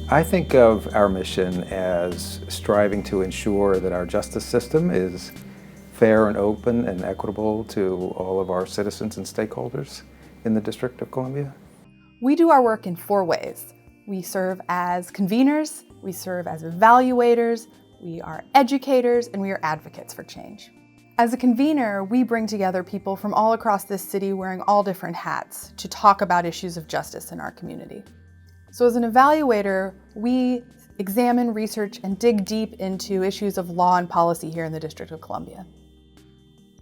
I think of our mission as striving to ensure that our justice system is fair and open and equitable to all of our citizens and stakeholders in the District of Columbia. We do our work in 4 ways. We serve as conveners, we serve as evaluators, we are educators, and we are advocates for change. As a convener, we bring together people from all across this city wearing all different hats to talk about issues of justice in our community. So as an evaluator, we examine, research, and dig deep into issues of law and policy here in the District of Columbia.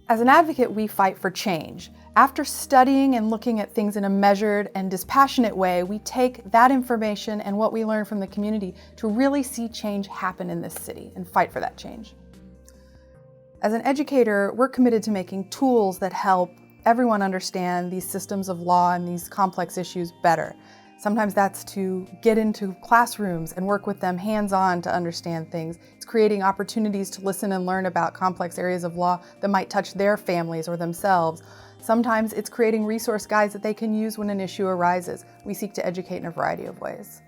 As an advocate, we fight for change. After studying and looking at things in a measured and dispassionate way, we take that information and what we learn from the community to really see change happen in this city and fight for that change. As an educator, we're committed to making tools that help everyone understand these systems of law and these complex issues better. Sometimes that's to get into classrooms and work with them hands-on to understand things. It's creating opportunities to listen and learn about complex areas of law that might touch their families or themselves. Sometimes it's creating resource guides that they can use when an issue arises. We seek to educate in a variety of ways.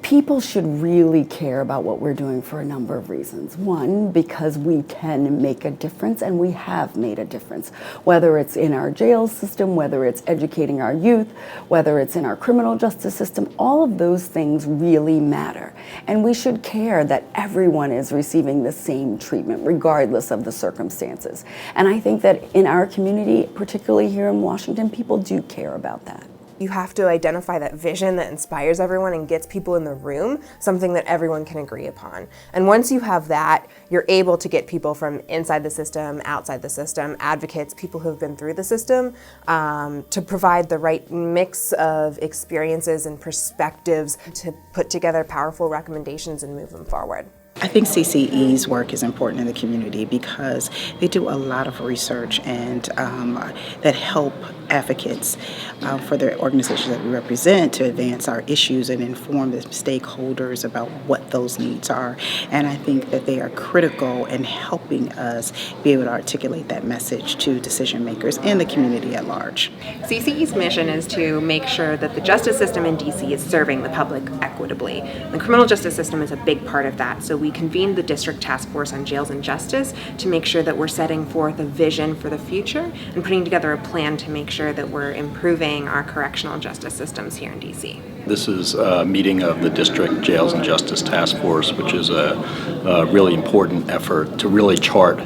People should really care about what we're doing for a number of reasons. One, because we can make a difference, and we have made a difference. Whether it's in our jail system, whether it's educating our youth, whether it's in our criminal justice system, all of those things really matter. And we should care that everyone is receiving the same treatment, regardless of the circumstances. And I think that in our community, particularly here in Washington, people do care about that. You have to identify that vision that inspires everyone and gets people in the room, something that everyone can agree upon. And once you have that, you're able to get people from inside the system, outside the system, advocates, people who have been through the system, to provide the right mix of experiences and perspectives to put together powerful recommendations and move them forward. I think CCE's work is important in the community because they do a lot of research and that help advocates for the organizations that we represent to advance our issues and inform the stakeholders about what those needs are. And I think that they are critical in helping us be able to articulate that message to decision makers and the community at large. CCE's mission is to make sure that the justice system in DC is serving the public equitably. The criminal justice system is a big part of that, so we convened the District Task Force on Jails and Justice to make sure that we're setting forth a vision for the future and putting together a plan to make sure that we're improving our correctional justice systems here in DC. This is a meeting of the District Jails and Justice Task Force, which is a really important effort to really chart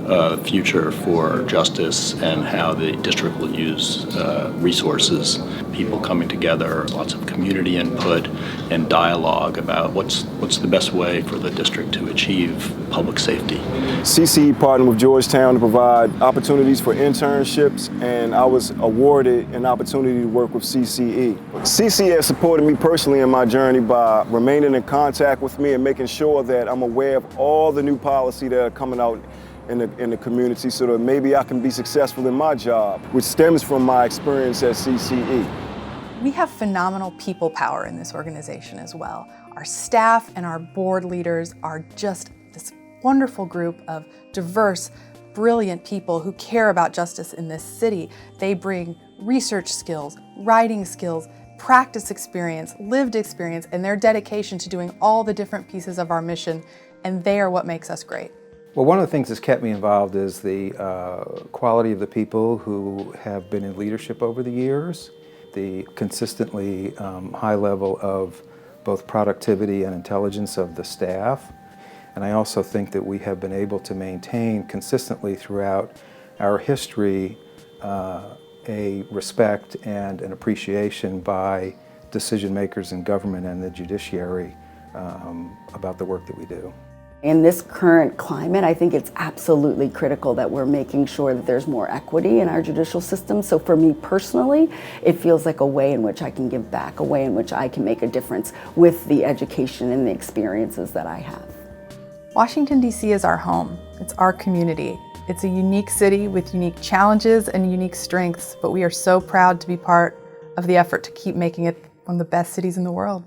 the future for justice and how the district will use resources, people coming together, lots of community input and dialogue about what's the best way for the district to achieve public safety. CCE partnered with Georgetown to provide opportunities for internships, and I was awarded an opportunity to work with CCE. CCE has supported me personally in my journey by remaining in contact with me and making sure that I'm aware of all the new policy that are coming out in the community so that maybe I can be successful in my job, which stems from my experience at CCE. We have phenomenal people power in this organization as well. Our staff and our board leaders are just this wonderful group of diverse, brilliant people who care about justice in this city. They bring research skills, writing skills, practice experience, lived experience, and their dedication to doing all the different pieces of our mission, and they are what makes us great. Well, one of the things that's kept me involved is the quality of the people who have been in leadership over the years, the consistently high level of both productivity and intelligence of the staff. And I also think that we have been able to maintain consistently throughout our history a respect and an appreciation by decision makers in government and the judiciary about the work that we do. In this current climate, I think it's absolutely critical that we're making sure that there's more equity in our judicial system. So for me personally, it feels like a way in which I can give back, a way in which I can make a difference with the education and the experiences that I have. Washington, D.C. is our home. It's our community. It's a unique city with unique challenges and unique strengths, but we are so proud to be part of the effort to keep making it one of the best cities in the world.